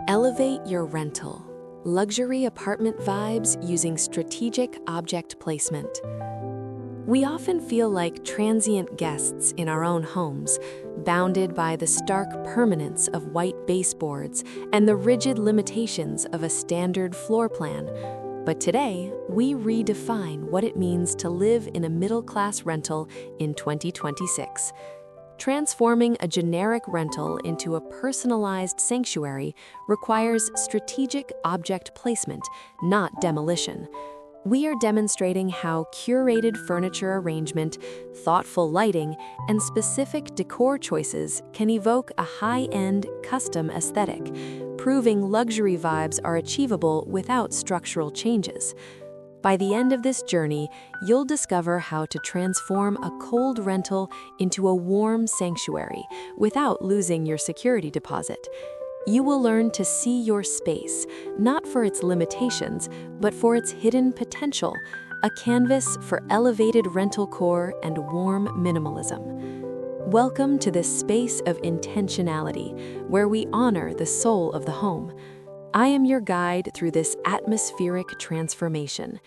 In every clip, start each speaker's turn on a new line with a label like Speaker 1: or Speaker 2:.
Speaker 1: Elevate your rental. Luxury apartment vibes using strategic object placement. We often feel like transient guests in our own homes, bounded by the stark permanence of white baseboards and the rigid limitations of a standard floor plan. But today, we redefine what it means to live in a middle-class rental in 2026. Transforming a generic rental into a personalized sanctuary requires strategic object placement, not demolition. We are demonstrating how curated furniture arrangement, thoughtful lighting, and specific decor choices can evoke a high-end, custom aesthetic, proving luxury vibes are achievable without structural changes. By the end of this journey, you'll discover how to transform a cold rental into a warm sanctuary without losing your security deposit. You will learn to see your space, not for its limitations, but for its hidden potential, a canvas for elevated rental core and warm minimalism. Welcome to this space of intentionality, where we honor the soul of the home. I am your guide through this atmospheric transformation.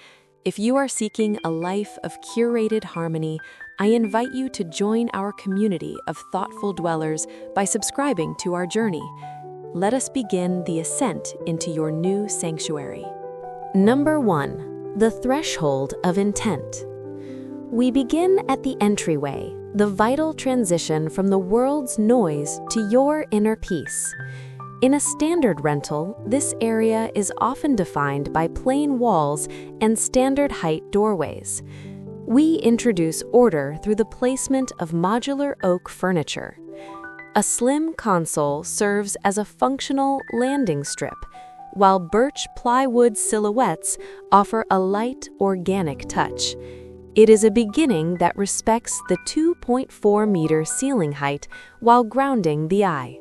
Speaker 1: If you are seeking a life of curated harmony, I invite you to join our community of thoughtful dwellers by subscribing to our journey. Let us begin the ascent into your new sanctuary. Number 1. The threshold of intent. We begin at the entryway, the vital transition from the world's noise to your inner peace. In a standard rental, this area is often defined by plain walls and standard height doorways. We introduce order through the placement of modular oak furniture. A slim console serves as a functional landing strip, while birch plywood silhouettes offer a light, organic touch. It is a beginning that respects the 2.4-meter ceiling height while grounding the eye.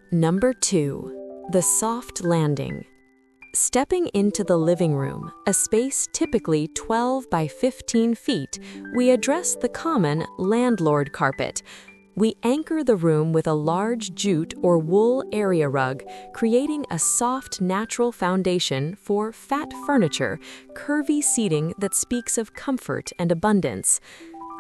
Speaker 1: Number 2. The soft landing. Stepping into the living room, a space typically 12 by 15 feet, we address the common landlord carpet. We anchor the room with a large jute or wool area rug, creating a soft, natural foundation for fat furniture, curvy seating that speaks of comfort and abundance.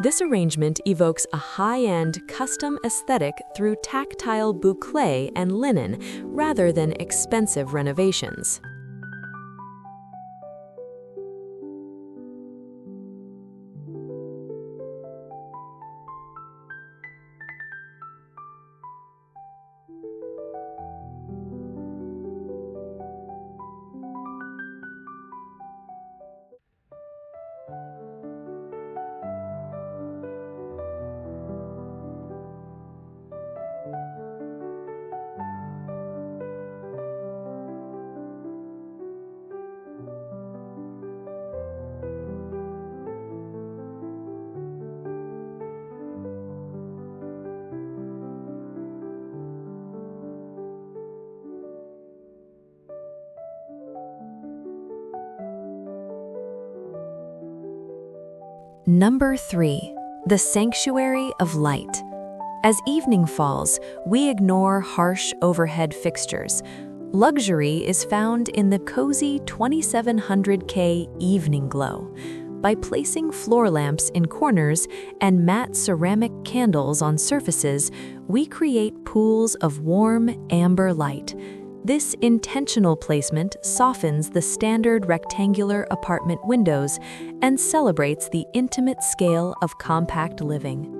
Speaker 1: This arrangement evokes a high-end, custom aesthetic through tactile bouclé and linen rather than expensive renovations. Number 3. The sanctuary of light. As evening falls, we ignore harsh overhead fixtures. Luxury is found in the cozy 2700K evening glow. By placing floor lamps in corners and matte ceramic candles on surfaces, we create pools of warm, amber light. This intentional placement softens the standard rectangular apartment windows and celebrates the intimate scale of compact living.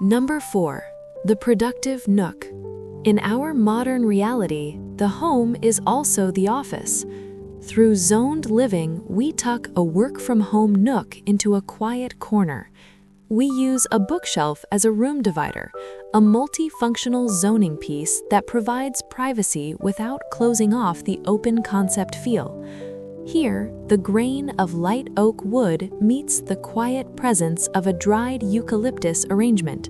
Speaker 1: Number 4. The productive nook. In our modern reality, the home is also the office. Through zoned living, we tuck a work-from-home nook into a quiet corner. We use a bookshelf as a room divider, a multifunctional zoning piece that provides privacy without closing off the open concept feel. Here, the grain of light oak wood meets the quiet presence of a dried eucalyptus arrangement.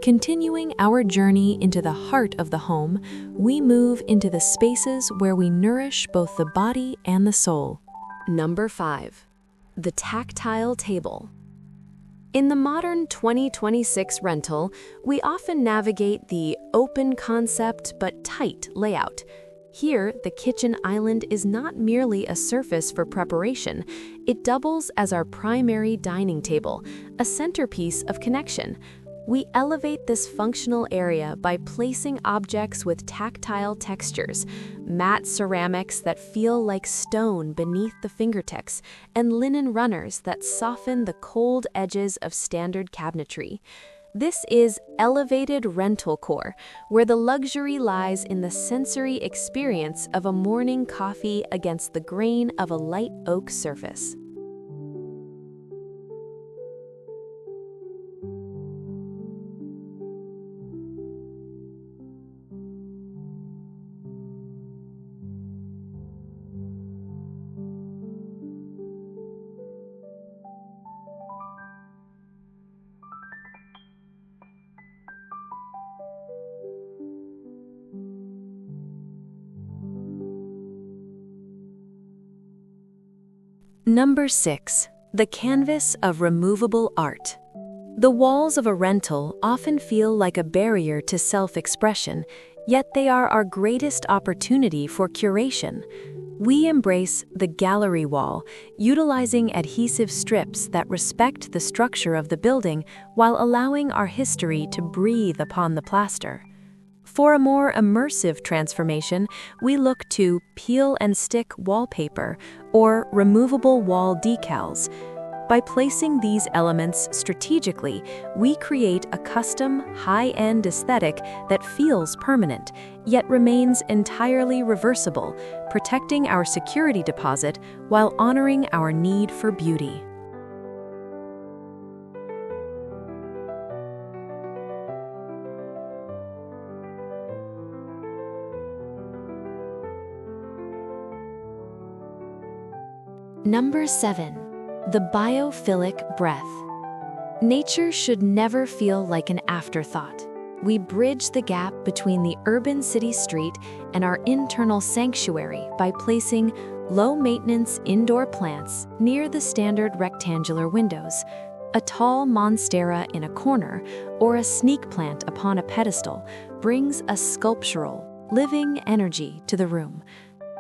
Speaker 1: Continuing our journey into the heart of the home, we move into the spaces where we nourish both the body and the soul. Number 5. The tactile table. In the modern 2026 rental, we often navigate the open concept but tight layout. Here, the kitchen island is not merely a surface for preparation, it doubles as our primary dining table, a centerpiece of connection. We elevate this functional area by placing objects with tactile textures, matte ceramics that feel like stone beneath the fingertips, and linen runners that soften the cold edges of standard cabinetry. This is elevated rental core, where the luxury lies in the sensory experience of a morning coffee against the grain of a light oak surface. Number 6. The canvas of removable art. The walls of a rental often feel like a barrier to self-expression, yet they are our greatest opportunity for curation. We embrace the gallery wall, utilizing adhesive strips that respect the structure of the building while allowing our history to breathe upon the plaster. For a more immersive transformation, we look to peel and stick wallpaper or removable wall decals. By placing these elements strategically, we create a custom, high-end aesthetic that feels permanent, yet remains entirely reversible, protecting our security deposit while honoring our need for beauty. Number 7. The biophilic breath. Nature should never feel like an afterthought. We bridge the gap between the urban city street and our internal sanctuary by placing low-maintenance indoor plants near the standard rectangular windows. A tall monstera in a corner or a sneak plant upon a pedestal brings a sculptural, living energy to the room.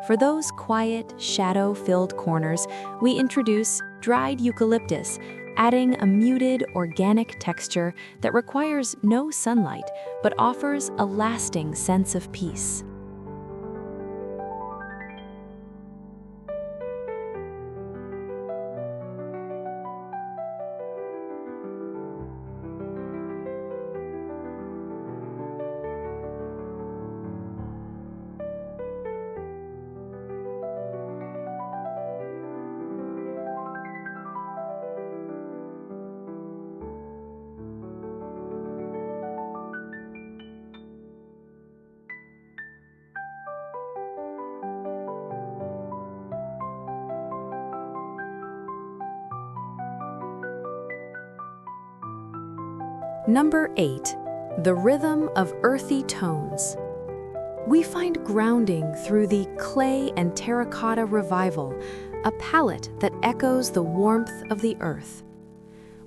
Speaker 1: For those quiet, shadow-filled corners, we introduce dried eucalyptus, adding a muted, organic texture that requires no sunlight but offers a lasting sense of peace. Number 8. The rhythm of earthy tones. We find grounding through the clay and terracotta revival, a palette that echoes the warmth of the earth.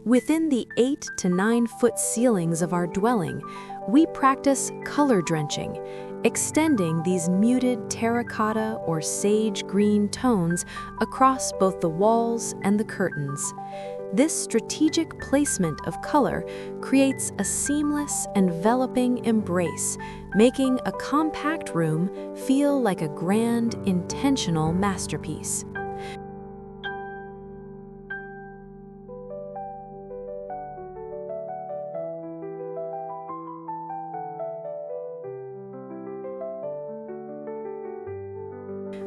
Speaker 1: Within the 8 to 9 foot ceilings of our dwelling, we practice color drenching, extending these muted terracotta or sage green tones across both the walls and the curtains. This strategic placement of color creates a seamless, enveloping embrace, making a compact room feel like a grand, intentional masterpiece.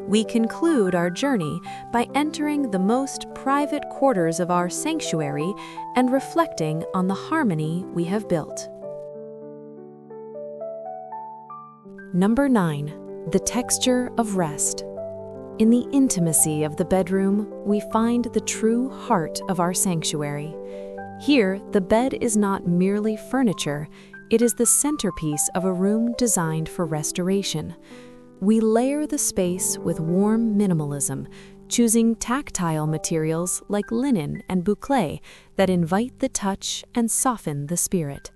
Speaker 1: We conclude our journey by entering the most private quarters of our sanctuary and reflecting on the harmony we have built. Number 9. The texture of rest. In the intimacy of the bedroom, we find the true heart of our sanctuary. Here, the bed is not merely furniture, it is the centerpiece of a room designed for restoration. We layer the space with warm minimalism, choosing tactile materials like linen and bouclé that invite the touch and soften the spirit.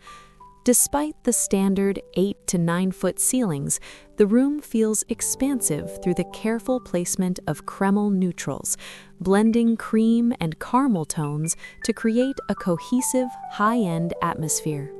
Speaker 1: Despite the standard 8 to 9 foot ceilings, the room feels expansive through the careful placement of Kreml neutrals, blending cream and caramel tones to create a cohesive, high-end atmosphere.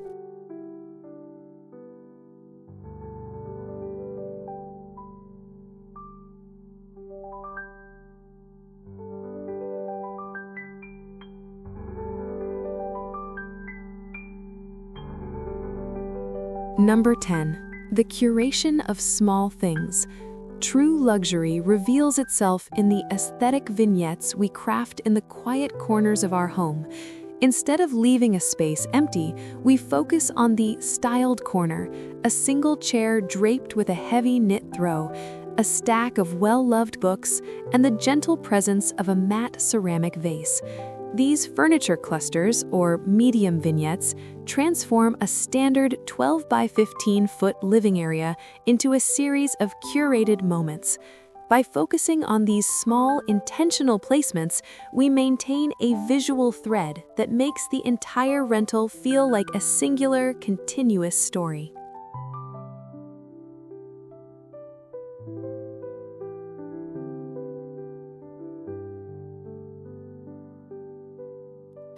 Speaker 1: Number 10. The curation of small things. True luxury reveals itself in the aesthetic vignettes we craft in the quiet corners of our home. Instead of leaving a space empty, we focus on the styled corner, a single chair draped with a heavy knit throw, a stack of well-loved books, and the gentle presence of a matte ceramic vase. These furniture clusters, or medium vignettes, transform a standard 12 by 15 foot living area into a series of curated moments. By focusing on these small, intentional placements, we maintain a visual thread that makes the entire rental feel like a singular, continuous story.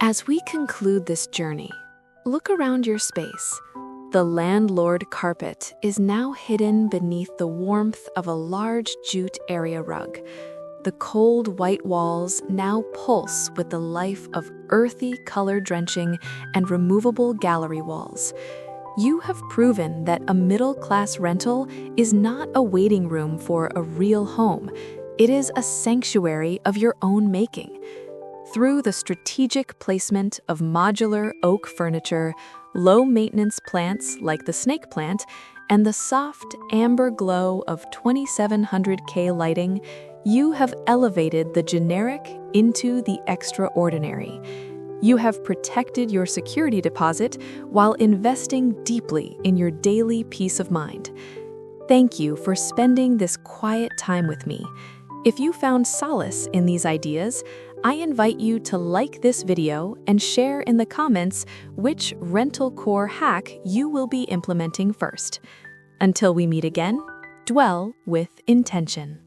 Speaker 1: As we conclude this journey, look around your space. The landlord carpet is now hidden beneath the warmth of a large jute area rug. The cold white walls now pulse with the life of earthy color drenching and removable gallery walls. You have proven that a middle-class rental is not a waiting room for a real home. It is a sanctuary of your own making. Through the strategic placement of modular oak furniture, low-maintenance plants like the snake plant, and the soft amber glow of 2700K lighting, you have elevated the generic into the extraordinary. You have protected your security deposit while investing deeply in your daily peace of mind. Thank you for spending this quiet time with me. If you found solace in these ideas, I invite you to like this video and share in the comments which rental core hack you will be implementing first. Until we meet again, dwell with intention.